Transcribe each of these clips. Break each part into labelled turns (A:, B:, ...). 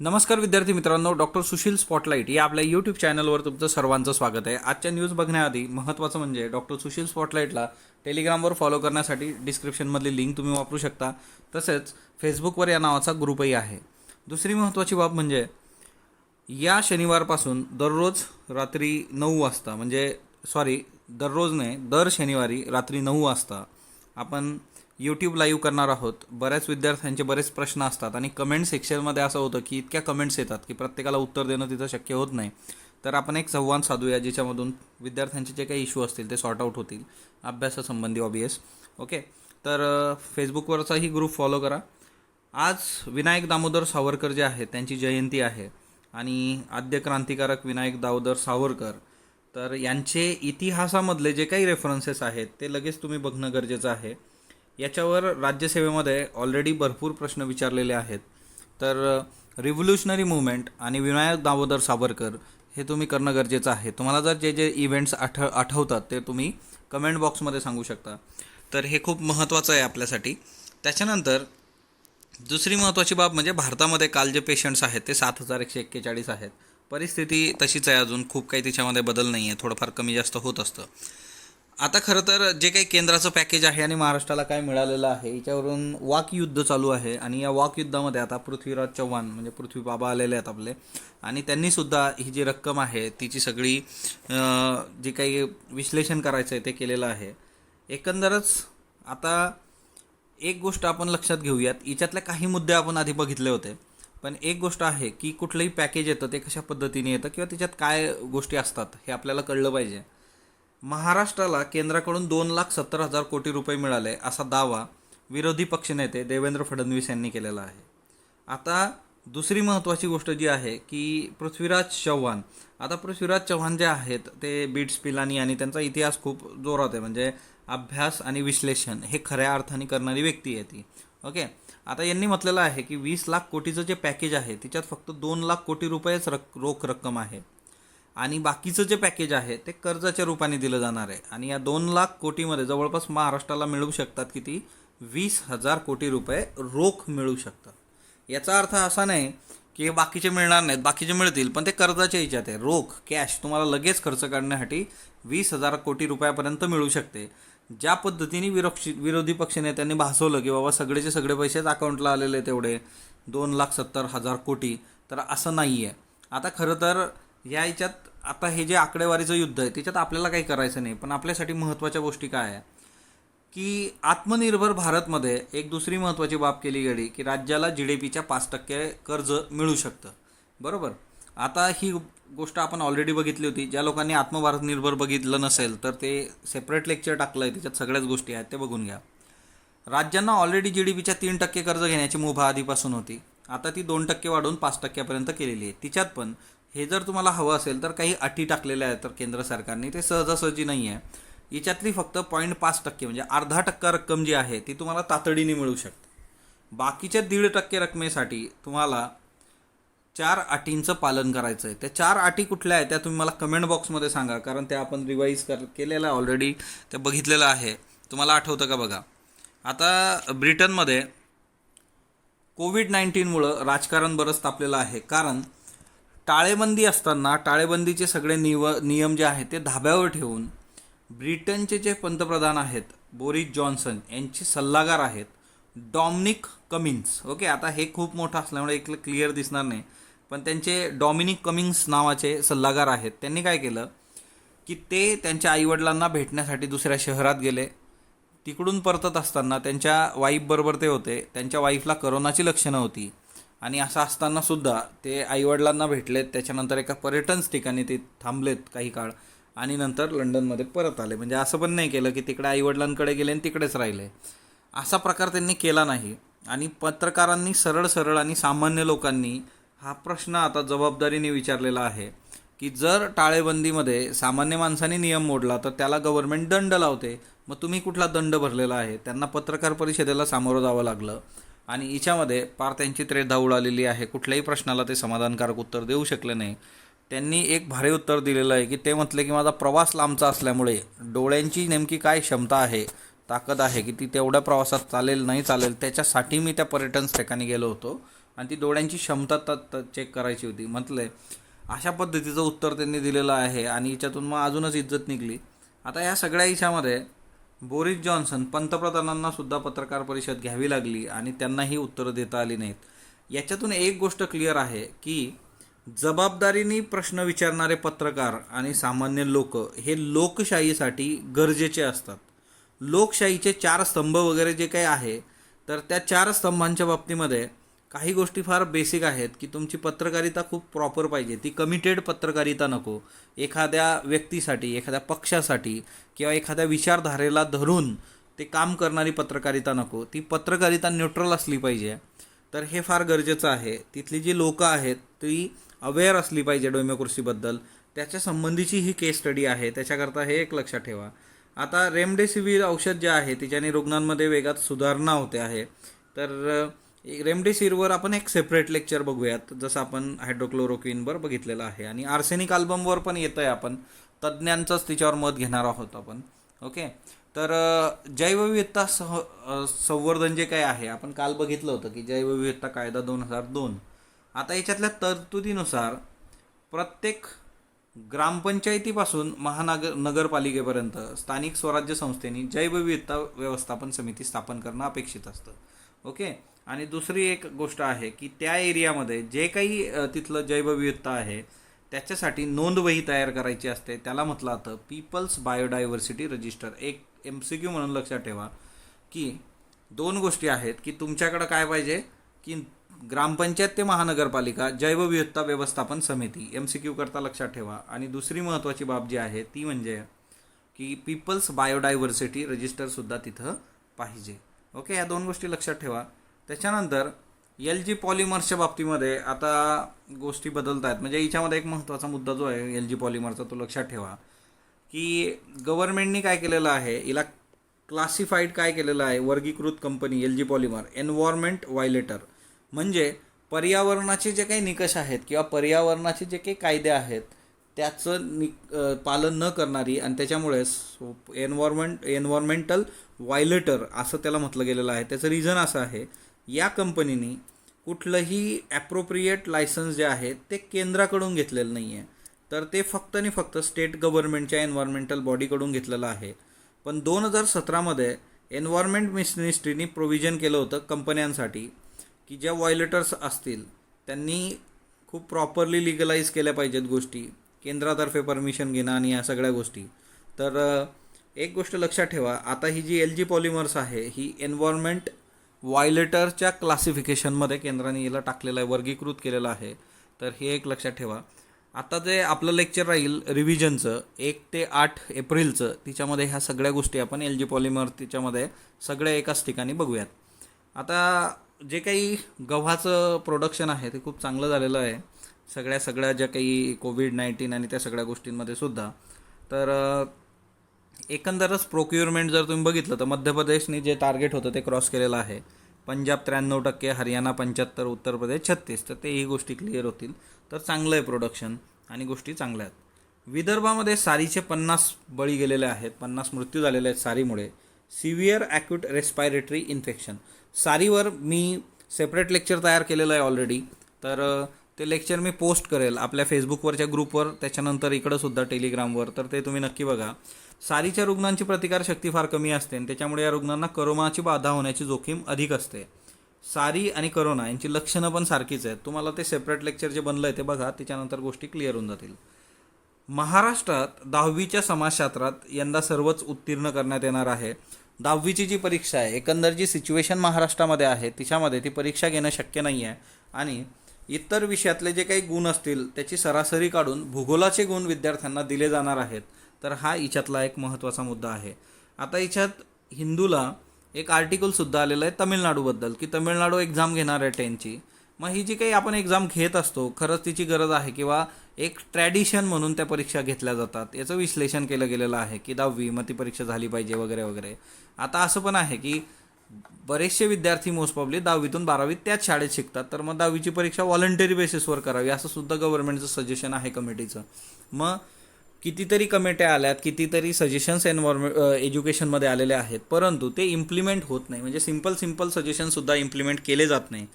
A: नमस्कार विद्यार्थी मित्रांनो, डॉक्टर सुशील स्पॉटलाईट या आपल्या यूट्यूब चॅनलवर तुमचं सर्वांचं स्वागत आहे. आजच्या न्यूज बघण्याआधी महत्त्वाचं म्हणजे डॉक्टर सुशील स्पॉटलाईटला टेलिग्रामवर फॉलो करण्यासाठी डिस्क्रिप्शनमधली लिंक तुम्ही वापरू शकता. तसेच फेसबुकवर या नावाचा ग्रुपही आहे. दुसरी महत्त्वाची बाब म्हणजे या शनिवारपासून दररोज रात्री 9 वाजता दररोज नाही, दर शनिवारी रात्री 9 वाजता आपण यूट्यूब लाईव्ह करणार आहोत. बऱ्याच विद्यार्थ्यांचे बरेच प्रश्न असतात आणि कमेंट सेक्शनमध्ये असं होतं की इतक्या कमेंट्स येतात की प्रत्येकाला उत्तर देणं तिथं शक्य होत नाही. तर आपण एक संवाद साधूया ज्याच्यामधून विद्यार्थ्यांचे जे काही इश्यू असतील ते सॉर्ट आउट होतील, अभ्यासासंबंधी ऑबियस. ओके, तर फेसबुकवरचाही ग्रुप फॉलो करा. आज विनायक दामोदर सावरकर जे आहेत त्यांची जयंती आहे आणि आद्य क्रांतिकारक विनायक दामोदर सावरकर, तर यांचे इतिहासामधले जे काही रेफरन्सेस आहेत ते लगेच तुम्ही बघणं गरजेचं आहे. याच्यावर राज्यसेवेमध्ये ऑलरेडी भरपूर प्रश्न विचारलेले आहेत. तर रिव्होल्युशनरी मुवमेंट आणि विनायक दामोदर सावरकर हे तुम्ही करणं गरजेचं आहे. तुम्हाला जर जे जे इव्हेंट्स आठवतात ते तुम्ही कमेंट बॉक्समध्ये सांगू शकता. तर हे खूप महत्त्वाचं आहे आपल्यासाठी. त्याच्यानंतर दुसरी महत्त्वाची बाब म्हणजे भारतामध्ये काल जे पेशंट्स आहेत ते 7,141 आहेत. परिस्थिती तशीच आहे, अजून खूप काही तिच्यामध्ये बदल नाही आहे, थोडंफार कमी जास्त होत असतं. आता खरं तर जे काही केंद्राचं पॅकेज आहे आणि महाराष्ट्राला काय मिळालेलं आहे याच्यावरून वाकयुद्ध चालू आहे. आणि या वाकयुद्धामध्ये आता पृथ्वीराज चव्हाण म्हणजे पृथ्वी बाबा आलेले आहेत आपले, आणि त्यांनीसुद्धा ही जी रक्कम आहे तिची सगळी जी काही विश्लेषण करायचं आहे ते केलेलं आहे. एकंदरच आता एक गोष्ट आपण लक्षात घेऊयात, याच्यातले काही मुद्दे आपण आधी बघितले होते, पण एक गोष्ट आहे की कुठलंही पॅकेज येतं ते कशा पद्धतीने येतं किंवा त्याच्यात काय गोष्टी असतात हे आपल्याला कळलं पाहिजे. महाराष्ट्राला केंद्राकडून 2,70,000 कोटी रुपये मिळाले असा दावा विरोधी पक्षनेते देवेंद्र फडणवीस यांनी केलेला आहे. आता दुसरी महत्त्वाची गोष्ट जी आहे की पृथ्वीराज चव्हाण जे आहेत ते बिट्स पिलानी आणि त्यांचा इतिहास खूप जोरात आहे. म्हणजे अभ्यास आणि विश्लेषण हे खऱ्या अर्थाने करणारी व्यक्ती आहे ती. ओके, आता यांनी म्हटलेलं आहे की 20 लाख कोटीचं जे पॅकेज आहे त्याच्यात फक्त 2 लाख कोटी रुपयेच रोख रक्कम आहे आणि बाकीचं जे पॅकेज आहे ते कर्जाच्या रूपाने दिलं जाणार आहे. आणि या 2 लाख कोटीमध्ये जवळपास महाराष्ट्राला मिळू शकतात किती, 20,000 कोटी रुपये रोख मिळू शकतात. याचा अर्थ असा नाही की बाकीचे मिळणार नाहीत, बाकीचे मिळतील, पण ते कर्जाच्या ह्याच्यात आहे. रोख कॅश तुम्हाला लगेच खर्च करण्यासाठी 20,000 कोटी रुपयापर्यंत मिळू शकते. ज्या पद्धतीने विरोधी पक्षनेत्यांनी भासवलं की बाबा सगळेचे सगळे पैसेच अकाउंटला आलेले तेवढे 2,70,000 कोटी, तर असं नाही आहे. आता खरं तर या याच्यात आता हे जे आकडेवारीचं युद्ध आहे त्याच्यात आपल्याला काही करायचं नाही, पण आपल्यासाठी महत्त्वाच्या गोष्टी काय आहे की आत्मनिर्भर भारतमध्ये एक दुसरी महत्त्वाची बाब केली गेली की राज्याला GDPच्या 5% कर्ज मिळू शकतं. बरोबर, आता ही गोष्ट आपण ऑलरेडी बघितली होती. ज्या लोकांनी आत्मभारत निर्भर बघितलं नसेल तर ते सेपरेट लेक्चर टाकलं आहे, त्याच्यात सगळ्याच गोष्टी आहेत, ते बघून घ्या. राज्यांना ऑलरेडी GDPच्या 3% कर्ज घेण्याची मुभा आधीपासून होती. आता ती 2% वाढवून 5%पर्यंत केलेली आहे. तिच्यात पण हे जर तुम्हाला हवं असेल तर काही अटी टाकलेल्या आहेत तर केंद्र सरकारने, ते सहजासहजी नाही आहे. याच्यातली फक्त 0.5% म्हणजे अर्धा टक्का रक्कम जी आहे ती तुम्हाला तातडीने मिळू शकते. बाकीच्या 1.5% रकमेसाठी तुम्हाला 4 अटींचं पालन करायचं आहे. त्या 4 अटी कुठल्या आहेत त्या तुम्ही मला कमेंट बॉक्समध्ये सांगा, कारण त्या आपण रिवाईज केलेलं आहे ऑलरेडी, ते बघितलेलं आहे. तुम्हाला आठवतं का बघा. आता ब्रिटनमध्ये कोविड-19मुळं राजकारण बरंच तापलेलं आहे, कारण टाळेबंदी असताना टाळेबंदीचे सगळे नियम जे आहेत ते धाब्यावर ठेवून ब्रिटनचे जे पंतप्रधान आहेत बोरिस जॉन्सन यांचे सल्लागार आहेत डॉमिनिक कमिन्स. ओके, आता हे खूप मोठं असल्यामुळे एक क्लिअर दिसणार नाही, पण त्यांचे डॉमिनिक कमिन्स नावाचे सल्लागार आहेत. त्यांनी काय केलं की ते त्यांच्या आईवडिलांना भेटण्यासाठी दुसऱ्या शहरात गेले. तिकडून परतत असताना त्यांच्या वाईफबरोबर ते होते. त्यांच्या वाईफला करोनाची लक्षणं होती आणि असं असतानासुद्धा ते आईवडिलांना भेटलेत. त्याच्यानंतर एका पर्यटन ठिकाणी ते थांबलेत काही काळ आणि नंतर लंडनमध्ये परत आले. म्हणजे असं पण नाही केलं की तिकडे आईवडिलांकडे गेले आणि तिकडेच राहिले, असा प्रकार त्यांनी केला नाही. आणि पत्रकारांनी सरळ आणि सामान्य लोकांनी हा प्रश्न आता जबाबदारीने विचारलेला आहे की जर टाळेबंदीमध्ये सामान्य माणसाने नियम मोडला तर त्याला गव्हर्नमेंट दंड लावते, मग तुम्ही कुठला दंड भरलेला आहे. त्यांना पत्रकार परिषदेला सामोरं जावं लागलं आणि हिच्यामध्ये पार त्यांची त्रेधा उडालेली आहे. कुठल्याही प्रश्नाला ते समाधानकारक उत्तर देऊ शकले नाही. त्यांनी एक भारी उत्तर दिलेलं आहे की ते म्हटले की माझा प्रवास लांबचा असल्यामुळे डोळ्यांची नेमकी काय क्षमता आहे, ताकद आहे की ती तेवढ्या प्रवासात चालेल नाही चालेल, त्याच्यासाठी मी त्या पर्यटन ठिकाणी गेलो होतो आणि ती डोळ्यांची क्षमता चेक करायची होती. म्हटलंय अशा पद्धतीचं उत्तर त्यांनी दिलेलं आहे आणि याच्यातून मग अजूनच इज्जत निघली. आता या सगळ्या याच्यामध्ये बोरिस जॉन्सन पंतप्रधानांना सुद्धा पत्रकार परिषद घ्यावी लागली आणि त्यांनाही उत्तरं देता आली नाहीत. याच्यातून एक गोष्ट क्लिअर आहे की जबाबदारीने प्रश्न विचारणारे पत्रकार आणि सामान्य लोक हे लोकशाहीसाठी गरजेचे असतात. लोकशाहीचे 4 स्तंभ वगैरे जे काही आहे, तर त्या 4 स्तंभांच्या बाबतीमध्ये काही गोष्टी फार बेसिक आहेत की तुमची पत्रकारिता खूप प्रॉपर पाहिजे. ती कमिटेड पत्रकारिता नको, एखाद्या व्यक्तीसाठी, एखाद्या पक्षासाठी किंवा एखाद्या विचारधारेला धरून ते काम करणारी पत्रकारिता नको. ती पत्रकारिता न्यूट्रल असली पाहिजे. तर हे फार गरजेचं आहे. तिथली जी लोकं आहेत ती अवेअर असली पाहिजे डेमोक्रेसीबद्दल. त्याच्या संबंधीची ही केस स्टडी आहे. त्याच्याकरता हे एक लक्षात ठेवा. आता रेमडेसिवीर औषध जे आहे त्याच्याने रुग्णांमध्ये वेगात सुधारणा होते आहे. तर रेमडेसिवीरवर आपण एक सेपरेट लेक्चर बघूयात, जसं आपण हायड्रोक्लोरोक्विनवर बघितलेलं आहे. आणि आर्सेनिक अल्बमवर पण येतं आहे, आपण तज्ज्ञांचंच तिच्यावर मत घेणार आहोत आपण. ओके. तर जैवविविधता संवर्धन जे काय आहे, आपण काल बघितलं होतं की जैवविविधता कायदा 2002. आता याच्यातल्या तरतुदीनुसार प्रत्येक ग्रामपंचायतीपासून नगरपालिकेपर्यंत स्थानिक स्वराज्य संस्थेनी जैवविविधता व्यवस्थापन समिती स्थापन करणं अपेक्षित असतं. ओके. आणि दुसरी एक गोष्ट आहे की त्या एरियामध्ये जे काही तिथलं जैवविविधता आहे त्याच्यासाठी नोंदवही तयार करायची असते. त्याला म्हटलं जातं पीपल्स बायोडायव्हर्सिटी रजिस्टर. एक MCQ म्हणून लक्षात ठेवा की 2 गोष्टी आहेत की तुमच्याकडं काय पाहिजे की ग्रामपंचायत ते महानगरपालिका जैवविविधता व्यवस्थापन समिती, MCQ करता लक्षात ठेवा. आणि दुसरी महत्त्वाची बाब जी आहे ती म्हणजे की पीपल्स बायोडायव्हर्सिटी रजिस्टरसुद्धा तिथं पाहिजे. ओके. या 2 गोष्टी लक्षात ठेवा. त्याच्यानंतर LG पॉलिमर्सच्या बाबतीमध्ये आता गोष्टी बदलत आहेत. म्हणजे याच्यामध्ये एक महत्त्वाचा मुद्दा जो आहे LG पॉलिमरचा तो लक्षात ठेवा की गव्हर्नमेंटनी काय केलेलं आहे, हिला क्लासिफाईड काय केलेलं आहे, वर्गीकृत कंपनी LG पॉलिमर एन्व्हायरमेंट व्हायलेटर. म्हणजे पर्यावरणाचे जे काही निकष आहेत किंवा पर्यावरणाचे जे काही कायदे आहेत त्याचं पालन न करणारी आणि त्याच्यामुळे एन्व्हायरमेंटल व्हायलेटर असं त्याला म्हटलं गेलेलं आहे. त्याचं रिझन असं आहे, या कंपनीने कुठलंही ॲप्रोप्रिएट लायसन्स जे आहे ते केंद्राकडून घेतलेलं नाही आहे, तर ते फक्त आणि फक्त स्टेट गव्हर्नमेंटच्या एन्व्हायरमेंटल बॉडीकडून घेतलेलं आहे. पण 2017मध्ये एन्व्हायरमेंट मिनिस्ट्रीनी प्रोव्हिजन केलं होतं कंपन्यांसाठी की ज्या व्हायलेटर्स असतील त्यांनी खूप प्रॉपरली लिगलाइज केल्या पाहिजेत गोष्टी, केंद्रातर्फे परमिशन घेणं आणि या सगळ्या गोष्टी. तर एक गोष्ट लक्षात ठेवा, आता ही जी LG पॉलिमर्स आहे ही एन्व्हायरमेंट व्हायलेटरच्या क्लासिफिकेशनमध्ये केंद्राने हिला टाकलेलं आहे, वर्गीकृत केलेलं आहे. तर हे एक लक्षात ठेवा. आता जे आपलं लेक्चर राहील रिव्हिजनचं 1 ते 8 एप्रिलचं, तिच्यामध्ये ह्या सगळ्या गोष्टी आपण LG पॉलिमर तिच्यामध्ये सगळ्या एकाच ठिकाणी बघूयात. आता जे काही गव्हाचं प्रोडक्शन आहे ते खूप चांगलं झालेलं आहे सगळ्या ज्या काही COVID-19 आणि त्या सगळ्या गोष्टींमध्ये सुद्धा. तर एकंदरच प्रोक्युअरमेंट जर तुम्ही बघितलं तर मध्य प्रदेशने जे टार्गेट होतं ते क्रॉस केलेलं आहे. पंजाब 93%, हरियाणा 75%, उत्तर प्रदेश 36%. तर तेही गोष्टी क्लिअर होतील. तर चांगलं आहे प्रोडक्शन आणि गोष्टी चांगल्या आहेत. विदर्भामध्ये सारीचे 50 बळी गेलेले आहेत, 50 मृत्यू झालेले आहेत सारीमुळे. Severe acute respiratory infection. सारीवर मी सेपरेट लेक्चर तयार केलेलं आहे ऑलरेडी. तर ते लेक्चर मी पोस्ट करेल आपल्या फेसबुकवरच्या ग्रुपवर, त्याच्यानंतर इकडंसुद्धा टेलिग्रामवर. तर ते तुम्ही नक्की बघा. सारीच्या रुग्णांची प्रतिकारशक्ती फार कमी असते आणि त्याच्यामुळे या रुग्णांना करोनाची बाधा होण्याची जोखीम अधिक असते. सारी आणि करोना यांची लक्षणं पण सारखीच आहेत. तुम्हाला ते सेपरेट लेक्चर जे बनलं आहे ते बघा, त्याच्यानंतर गोष्टी क्लिअर होऊन जातील. महाराष्ट्रात 10वीच्या समाजशास्त्रात यंदा सर्वच उत्तीर्ण करण्यात येणार आहे. 10वीची जी परीक्षा आहे, एकंदर जी सिच्युएशन महाराष्ट्रामध्ये आहे तिच्यामध्ये ती परीक्षा घेणं शक्य नाही आहे. आणि इतर विषयातले जे काही गुण असतील त्याची सरासरी काढून भूगोलाचे गुण विद्यार्थ्यांना दिले जाणार आहेत. तर हा याच्यातला एक महत्त्वाचा मुद्दा आहे. आता याच्यात हिंदूला एक आर्टिकलसुद्धा आलेलं आहे तमिळनाडूबद्दल की तमिळनाडू एक्झाम घेणार आहे 10ची. मग ही जी काही आपण एक्झाम घेत असतो खरंच तिची गरज आहे किंवा एक ट्रॅडिशन म्हणून त्या परीक्षा घेतल्या जातात, याचं विश्लेषण केलं गेलेलं आहे की 10वी मग ती परीक्षा झाली पाहिजे वगैरे वगैरे. आता असं पण आहे की बरेचसे विद्यार्थी मोस्ट प्रॉब्ली 10वीतून 12वी त्याच शाळेत शिकतात, तर मग 10वीची परीक्षा व्हॉलंटरी बेसिसवर करावी असं सुद्धा गव्हर्नमेंटचं सजेशन आहे कमिटीचं. मग कितीतरी कमिट्या आल्यात, कितीतरी सजेशन्स एज्युकेशनमध्ये आलेले आहेत, परंतु ते इम्प्लिमेंट होत नाही. म्हणजे सिम्पल सजेशनसुद्धा इम्प्लिमेंट केले जात नाही.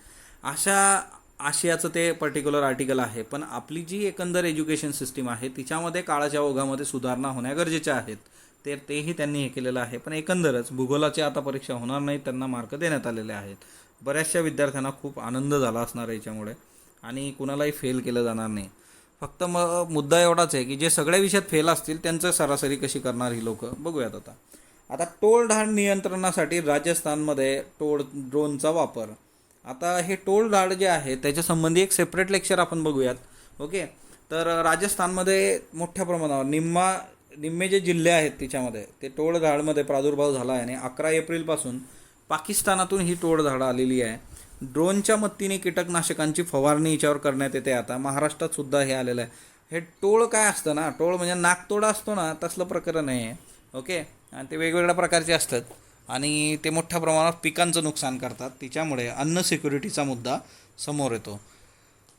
A: अशा आशियाचं ते पर्टिक्युलर आर्टिकल आहे. पण आपली जी एकंदर एज्युकेशन सिस्टीम आहे तिच्यामध्ये काळाच्या ओघामध्ये सुधारणा होण्या गरजेच्या आहेत. तेही त्यांनी हे केलेलं आहे. पण एकंदरच भूगोलाची आता परीक्षा होणार नाही, त्यांना मार्क देण्यात आलेले आहेत. बऱ्याचशा विद्यार्थ्यांना खूप आनंद झाला असणार आहे याच्यामुळे आणि कुणालाही फेल केलं जाणार नाही. फक्त मुद्दा एवढाच आहे की जे सगळ्या विषयात फेल असतील त्यांचं सरासरी कशी करणार ही लोक बघूयात. आता टोळधाड नियंत्रणासाठी राजस्थानमध्ये ड्रोनचा वापर. आता हे टोळधाड जे आहे त्याच्या संबंधी एक सेपरेट लेक्चर आपण बघूयात. ओके, तर राजस्थानमध्ये मोठ्या प्रमाणावर निम्मे जे जिल्हे आहेत तिच्यामध्ये ते टोळधाडमध्ये प्रादुर्भाव झाला आहे आणि 11 एप्रिलपासून पाकिस्तानातून ही टोळधाड आलेली आहे. ड्रोनच्या मदतीने कीटकनाशकांची फवारणी याच्यावर करण्यात येते. आता महाराष्ट्रात सुद्धा हे आलेलं आहे. हे टोळ काय असतं ना, टोळ म्हणजे नाकतोडा असतो ना, तसलं प्रकरण आहे. ओके, आणि ते वेगवेगळ्या प्रकारचे असतात आणि ते मोठ्या प्रमाणात पिकांचं नुकसान करतात. तिच्यामुळे अन्न सिक्युरिटीचा मुद्दा समोर येतो.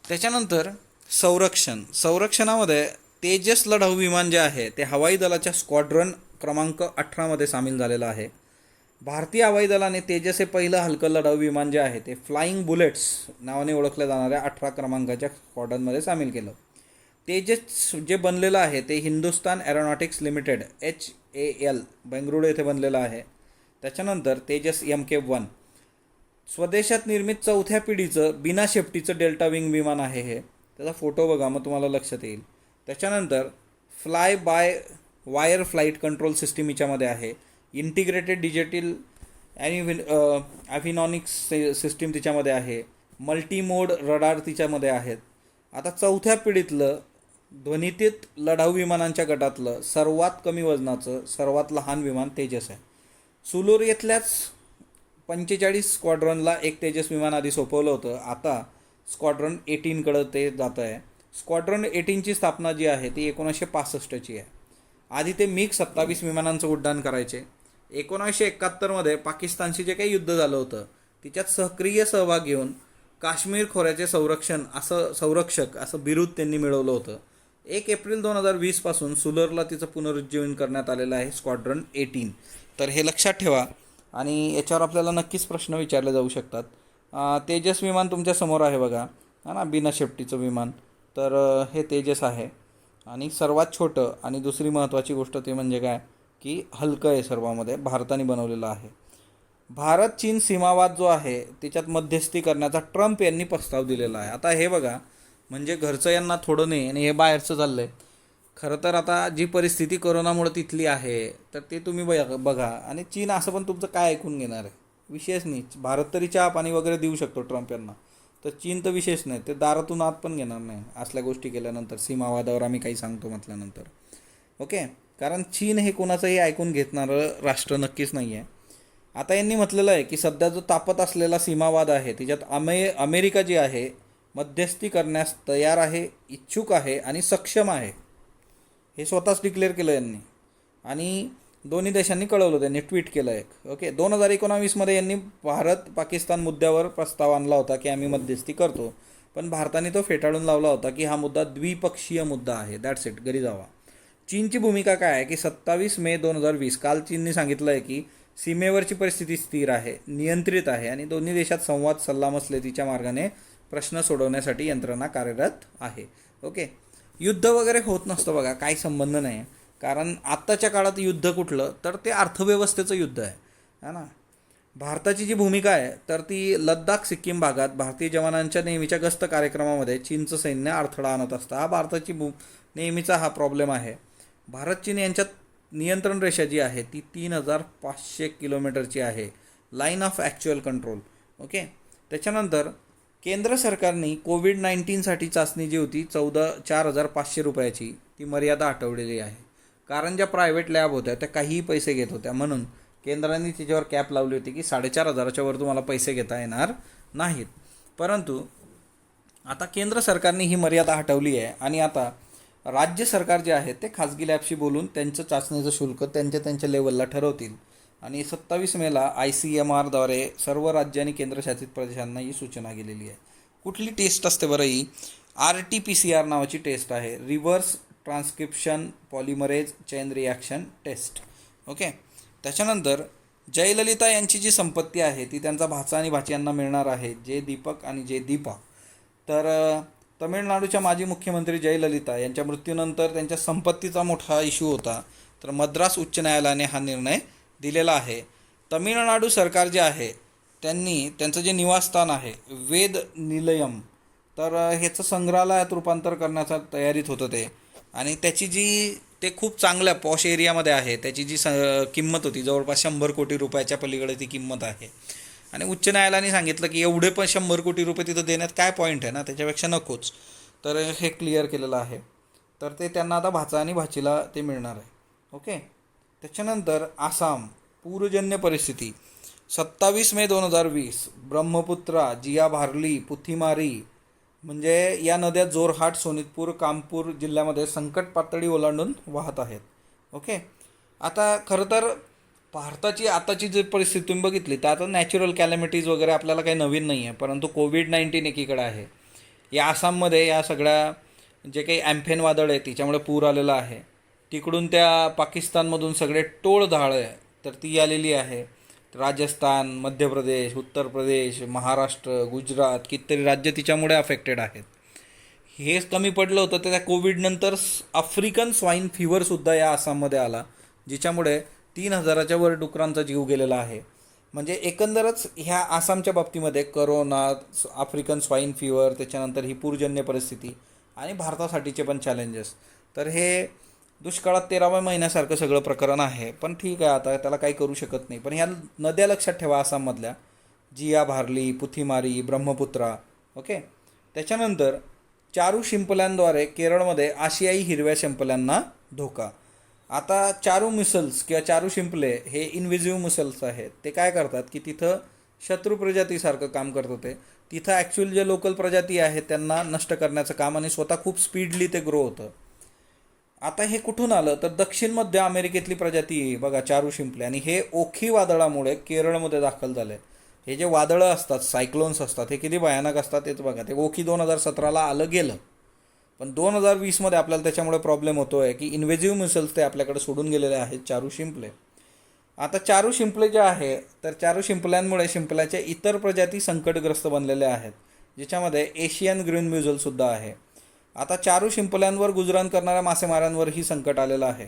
A: त्याच्यानंतर संरक्षणामध्ये तेजस लढाऊ विमान जे आहे ते हवाई दलाच्या स्क्वॉड्रन क्रमांक 18 सामील झालेलं आहे. भारतीय हवाई दलाने तेजस हे पहिलं हलकं लढाऊ विमान जे आहे ते फ्लाईंग बुलेट्स नावाने ओळखल्या जाणाऱ्या 18 क्रमांकाच्या स्क्वॉड्रनमध्ये सामील केलं. तेजस जे बनलेलं आहे ते Hindustan aeronautics limited HAL Bengaluru येथे बनलेलं आहे. त्याच्यानंतर तेजस MK1 स्वदेशात निर्मित 4थ्या पिढीचं बिना शेफ्टीचं डेल्टा विंग विमान आहे. हे त्याचा फोटो बघा मग तुम्हाला लक्षात येईल. त्याच्यानंतर fly by wire flight control system हिच्यामध्ये आहे. इंटिग्रेटेड डिजिटल ॲव्हिनॉनिक्स सिस्टीम तिच्यामध्ये आहे. मल्टीमोड रडार तिच्यामध्ये आहेत. आता 4थ्या पिढीतलं ध्वनितीत लढाऊ विमानांच्या गटातलं सर्वात कमी वजनाचं सर्वात लहान विमान तेजस आहे. सुलूर येथल्याच 45 स्क्वॉड्रनला एक तेजस विमान आधी सोपवलं होतं. आता स्क्वॉड्रन 18कडं ते जातं आहे. स्क्वॉड्रन 18ची स्थापना जी आहे ती 1965ची आहे. आधी ते मिग 27 विमानांचं उड्डाण करायचे. 1971मध्ये पाकिस्तानशी जे काही युद्ध झालं होतं तिच्यात सक्रिय सहभाग घेऊन काश्मीर खोऱ्याचे संरक्षक असं बिरुद त्यांनी मिळवलं होतं. 1 एप्रिल 2020 सुलरला तिचं पुनरुज्जीवन करण्यात आलेलं आहे स्क्वॉड्रन 18. तर हे लक्षात ठेवा आणि याच्यावर आपल्याला नक्कीच प्रश्न विचारले जाऊ शकतात. तेजस विमान तुमच्या समोर आहे बघा, हा ना, बिना शेफ्टीचं विमान. तर हे तेजस आहे आणि सर्वात छोटं आणि दुसरी महत्त्वाची गोष्ट ते म्हणजे काय की हलकं आहे, सर्वामध्ये भारताने बनवलेलं आहे. भारत चीन सीमावाद जो आहे त्याच्यात मध्यस्थी करण्याचा ट्रम्प यांनी प्रस्ताव दिलेला आहे. आता हे बघा, म्हणजे घरचं यांना थोडं नाही आणि हे बाहेरचं चाललं आहे. खरं तर आता जी परिस्थिती कोरोनामुळे तिथली आहे तर ते तुम्ही बघा आणि चीन असं पण तुमचं काय ऐकून घेणार आहे, विशेष नाही. भारत तरी चहा पाणी वगैरे देऊ शकतो ट्रम्प यांना, तर चीन तर विशेष नाही, ते दारातून आत पण घेणार नाही असल्या गोष्टी केल्यानंतर, सीमावादावर आम्ही काही सांगतो म्हटल्यानंतर. ओके, कारण चीन हे कोणाचंही ऐकून घेतणारं राष्ट्र नक्कीच नाही आहे. आता यांनी म्हटलेलं आहे की सध्या जो तापत असलेला सीमावाद आहे त्याच्यात अमेरिका जी आहे मध्यस्थी करण्यास तयार आहे, इच्छुक आहे आणि सक्षम आहे. हे स्वतःच डिक्लेअर केलं यांनी आणि दोन्ही देशांनी कळवलं, त्यांनी ट्विट केलं एक. ओके, 2019मध्ये यांनी भारत पाकिस्तान मुद्द्यावर प्रस्ताव आणला होता की आम्ही मध्यस्थी करतो, पण भारताने तो फेटाळून लावला होता की हा मुद्दा द्विपक्षीय मुद्दा आहे, दॅट्स इट, घरी जावा. चीनची भूमिका काय आहे की 27 मे 2020 काल चीनने सांगितलं आहे की सीमेवरची परिस्थिती स्थिर आहे, नियंत्रित आहे आणि दोन्ही देशात संवाद सल्लामसलतीच्या मार्गाने प्रश्न सोडवण्यासाठी यंत्रणा कार्यरत आहे. ओके, युद्ध वगैरे होत नसतं बघा, काही संबंध नाही. कारण आत्ताच्या काळात युद्ध कुठलं तर ते अर्थव्यवस्थेचं युद्ध आहे, है ना. भारताची जी भूमिका आहे तर ती लद्दाख सिक्कीम भागात भारतीय जवानांच्या नेहमीच्या गस्त कार्यक्रमामध्ये चीनचं सैन्य अडथळा आणत असतं. हा भारताची नेहमीचा हा प्रॉब्लेम आहे. भारत चीन यांच्यात नियंत्रण रेषा जी आहे ती 3500 किलोमीटरची आहे, line of actual control. Okay, त्याच्यानंतर केंद्र सरकारने कोविड-19साठी चाचणी जी होती 4,500 रुपयाची ती मर्यादा हटवलेली आहे. कारण ज्या प्रायव्हेट लॅब होत्या त्या काहीही पैसे घेत होत्या, म्हणून केंद्राने तिच्यावर कॅप लावली होती की 4,500च्या वर तुम्हाला पैसे घेता येणार नाहीत. परंतु आता केंद्र सरकारने ही मर्यादा हटवली आहे आणि आता राज्य सरकार जे आहे ते खाजगी लॅबशी बोलून त्यांचं चाचणीचं शुल्क त्यांच्या लेवलला ठरवतील आणि 27 मेला ICMRद्वारे सर्व राज्य आणि केंद्रशासित प्रदेशांना ही सूचना गेलेली आहे. कुठली टेस्ट असते बरं ही? RT-PCR नावाची टेस्ट आहे, reverse transcription polymerase chain reaction test. Okay, त्याच्यानंतर जयललिता यांची जी संपत्ती आहे ती त्यांचा भाचा आणि भाची यांना मिळणार आहे, जे दीपक आणि जे दीपा. तर तमिळनाडूच्या माजी मुख्यमंत्री जयललिता यांच्या मृत्यूनंतर त्यांच्या संपत्तीचा मोठा इश्यू होता. तर मद्रास उच्च न्यायालयाने हा निर्णय दिलेला आहे. तमिळनाडू सरकार जे आहे त्यांनी त्यांचं जे निवासस्थान आहे वेद निलयम, तर ह्याचं संग्रहालयात रूपांतर करण्याच्या तयारीत होतं ते. आणि त्याची जी ते खूप चांगल्या पॉश एरियामध्ये आहे, त्याची जी किंमत होती जवळपास 100 कोटी रुपयाच्या पलीकडे ती किंमत आहे. आणि उच्च न्यायालयाने सांगितलं की एवढे पण 100 कोटी रुपये तिथं देण्यात काय पॉईंट आहे ना, त्याच्यापेक्षा नकोच. तर हे क्लिअर केलेलं आहे. तर ते त्यांना आता भाचा आणि भाचीला ते मिळणार आहे. ओके. त्याच्यानंतर आसाम पूरजन्य परिस्थिती. 27 मे 2020 ब्रह्मपुत्रा, जिया भारली, पुथिमारी म्हणजे या नद्या जोरहाट, सोनितपूर, कामपूर जिल्ह्यामध्ये संकट पातळी ओलांडून वाहत आहेत. ओके. आता खरं तर भारताची आताची जी परिस्थिती तुम्ही बघितली तर आता नॅचरल कॅलॅमिटीज वगैरे आपल्याला काही नवीन नाही आहे, परंतु कोविड-19 एकीकडे आहे. या आसाममध्ये या सगळ्या जे काही ॲम्फेन वादळ आहे तिच्यामुळे पूर आलेला आहे. तिकडून त्या पाकिस्तानमधून सगळे टोळधाड आहे तर ती आलेली आहे. राजस्थान, मध्य प्रदेश, उत्तर प्रदेश, महाराष्ट्र, गुजरात कितीतरी राज्य तिच्यामुळे अफेक्टेड आहेत. हेच कमी पडलं होतं तर त्या कोविडनंतर आफ्रिकन स्वाईन फीवरसुद्धा या आसाममध्ये आला, जिच्यामुळे 3,000च्या वर डुकरांचा जीव गेलेला आहे. म्हणजे एकंदरच ह्या आसामच्या बाबतीमध्ये करोना, आफ्रिकन स्वाईन फीवर, त्याच्यानंतर ही पूरजन्य परिस्थिती आणि भारतासाठीचे पण चॅलेंजेस. तर हे दुष्काळात 13व्या महिन्यासारखं सगळं प्रकरण आहे. पण ठीक आहे, आता त्याला काही करू शकत नाही. पण ह्या नद्या लक्षात ठेवा आसाममधल्या, जिया भारली, पुथिमारी, ब्रह्मपुत्रा. ओके. त्याच्यानंतर चारू शिंपल्यांद्वारे केरळमध्ये आशियाई हिरव्या शिंपल्यांना धोका. आता चारू मिसल्स किंवा चारू शिंपले हे इन्व्हिजिव्ह मिसल्स आहेत. ते काय करतात की तिथं शत्रू प्रजातीसारखं काम करत होते. तिथं ॲक्च्युअल जे लोकल प्रजाती आहेत त्यांना नष्ट करण्याचं काम आणि स्वतः खूप स्पीडली ते ग्रो होतं. आता हे कुठून आलं तर दक्षिण मध्य अमेरिकेतली प्रजाती बघा चारू शिंपले, आणि हे ओखी वादळामुळे केरळमध्ये दाखल झाले. हे जे वादळं असतात, सायक्लोन्स असतात, हे किती भयानक असतात तेच बघा. ते ओखी 2017ला आलं गेलं, पण 2020मध्ये आपल्याला त्याच्यामुळे प्रॉब्लेम होतो आहे की इन्व्हेजिव्ह मिसल्स ते आपल्याकडे सोडून गेलेले आहेत चारू शिंपले. आता चारू शिंपले जे आहे तर चारू शिंपल्यांमुळे शिंपल्याच्या इतर प्रजाती संकटग्रस्त बनलेल्या आहेत, ज्याच्यामध्ये एशियन ग्रीन म्युझलसुद्धा आहे. आता चारू शिंपल्यांवर गुजराण करणाऱ्या मासेमाऱ्यांवरही संकट आलेलं आहे.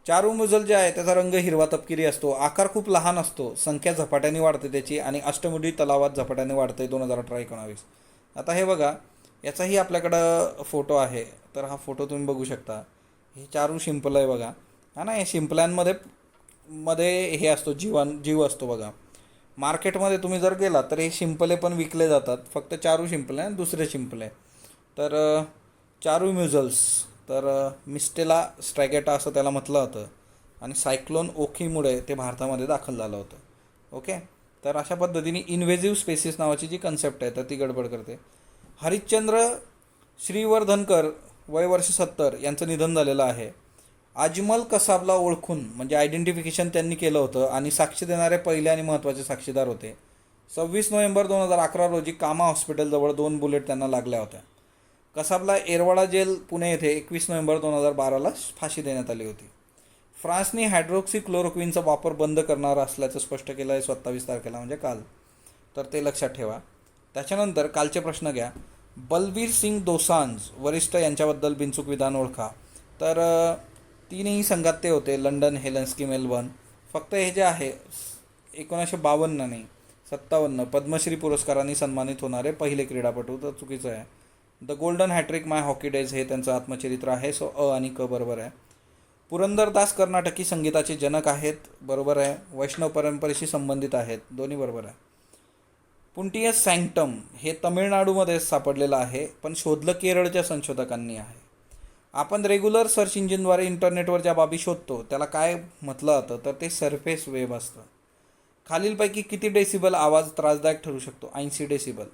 A: चारू म्युझल जे आहे त्याचा रंग हिरवा तपकिरी असतो, आकार खूप लहान असतो, संख्या झपाट्याने वाढते त्याची, आणि अष्टमुडी तलावात झपाट्याने वाढते 2018-19. आता हे बघा, याचाही आपल्याकडं फोटो आहे. तर हा फोटो तुम्ही बघू शकता. हे चारू शिंपलं आहे बघा. हा ना, या शिंपल्यांमध्ये हे असतो जीव असतो बघा. मार्केटमध्ये तुम्ही जर गेला तर हे शिंपले पण विकले जातात, फक्त चारू शिंपले आणि दुसरे शिंपले. तर चारू म्युझल्स, तर मिस्टेला स्ट्रॅगेटा असं त्याला म्हटलं होतं, आणि सायक्लोन ओखीमुळे ते भारतामध्ये दाखल झालं होतं. ओके. तर अशा पद्धतीने इन्व्हेजिव्ह स्पेसिस नावाची जी कन्सेप्ट आहे तर ती गडबड करते. हरिश्चंद्र श्रीवर्धनकर वय वर्ष 70 यांचं निधन झालेलं आहे. अजमल कसाबला ओळखून म्हणजे आयडेंटिफिकेशन त्यांनी केलं होतं, आणि साक्ष देणारे पहिले आणि महत्त्वाचे साक्षीदार होते. 26 नोव्हेंबर 2011 रोजी कामा हॉस्पिटलजवळ 2 बुलेट त्यांना लागल्या होत्या. कसाबला एरवाडा जेल पुणे येथे 21 नोव्हेंबर 2012ला फाशी देण्यात आली होती. फ्रान्सने हायड्रोक्सी क्लोरोक्विनचा वापर बंद करणार असल्याचं स्पष्ट केलं आहे 27 तारखेला, म्हणजे काल. तर ते लक्षात ठेवा. त्याच्यानंतर कालचे प्रश्न घ्या. बलबीर सिंग दोसांझ वरिष्ठ यांच्याबद्दल बिनचूक विधान ओळखा. तर तीनही संघात ते होते, लंडन, हेलन्स्की, मेलबर्न. फक्त हे जे आहे 1952 नाही 57 पद्मश्री पुरस्कारांनी सन्मानित होणारे पहिले क्रीडापटू, तर चुकीचं आहे. The golden hat trick my hockey days हे त्यांचं आत्मचरित्र आहे. सो अ आणि क बरोबर आहे. पुरंदरदास कर्नाटकी संगीताचे जनक आहेत, बरोबर आहे. वैष्णव परंपरेशी संबंधित आहेत, दोन्ही बरोबर आहे. पुंटियस सँक्टम हे तमिळनाडूमध्ये सापडलेलं आहे, पण शोधलं केरळच्या संशोधकांनी आहे. आपण रेग्युलर सर्च इंजिनद्वारे इंटरनेटवर ज्या बाबी शोधतो त्याला काय म्हटलं जातं तर ते सरफेस वेब असतं. खालीलपैकी किती डेसिबल आवाज त्रासदायक ठरू शकतो? 80 डेसिबल.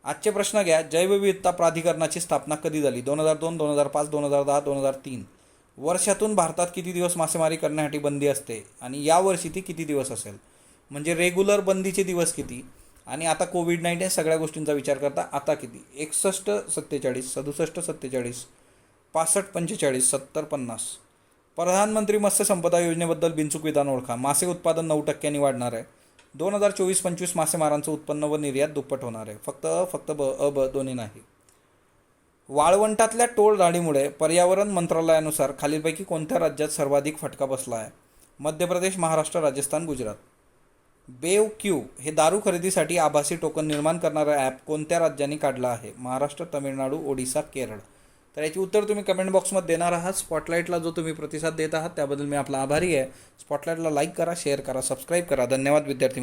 A: आजचे प्रश्न घ्या. जैवविविधता प्राधिकरणाची स्थापना कधी झाली? 2002, 2005, 2010, 2003. वर्षातून भारतात किती दिवस मासेमारी करण्यासाठी बंदी असते आणि यावर्षी ती किती दिवस असेल? म्हणजे रेग्युलर बंदीचे दिवस किती, आणि आता कोविड-19 सगळ्या गोष्टींचा विचार करता आता किती? 61, 47, 67, 47, 65, 45, 70, 50. प्रधानमंत्री मत्स्य संपदा योजनेबद्दल बिनचूक विधान ओळखा. मासे उत्पादन 9% वाढणार आहे. 2024-25 मासेमारांचं उत्पन्न व निर्यात दुप्पट होणार आहे. फक्त ब दोन्ही नाही. वाळवंटातल्या टोळधाडीमुळे पर्यावरण मंत्रालयानुसार खालीलपैकी कोणत्या राज्यात सर्वाधिक फटका बसला आहे? मध्य प्रदेश, महाराष्ट्र, राजस्थान, गुजरात. बेव क्यू हे दारू खरेदीसाठी आभासी टोकन निर्माण करणारं ॲप कोणत्या राज्यांनी काढलं आहे? महाराष्ट्र, तमिळनाडू, ओडिसा, केरळ. तर याची उत्तर तुम्ही कमेंट बॉक्समध्ये देणार आहात. स्पॉटलाईटला जो तुम्ही प्रतिसाद देत आहात त्याबद्दल मी आपला आभारी आहे. स्पॉटलाईटला लाईक करा, शेअर करा, सबस्क्राईब करा. धन्यवाद विद्यार्थी.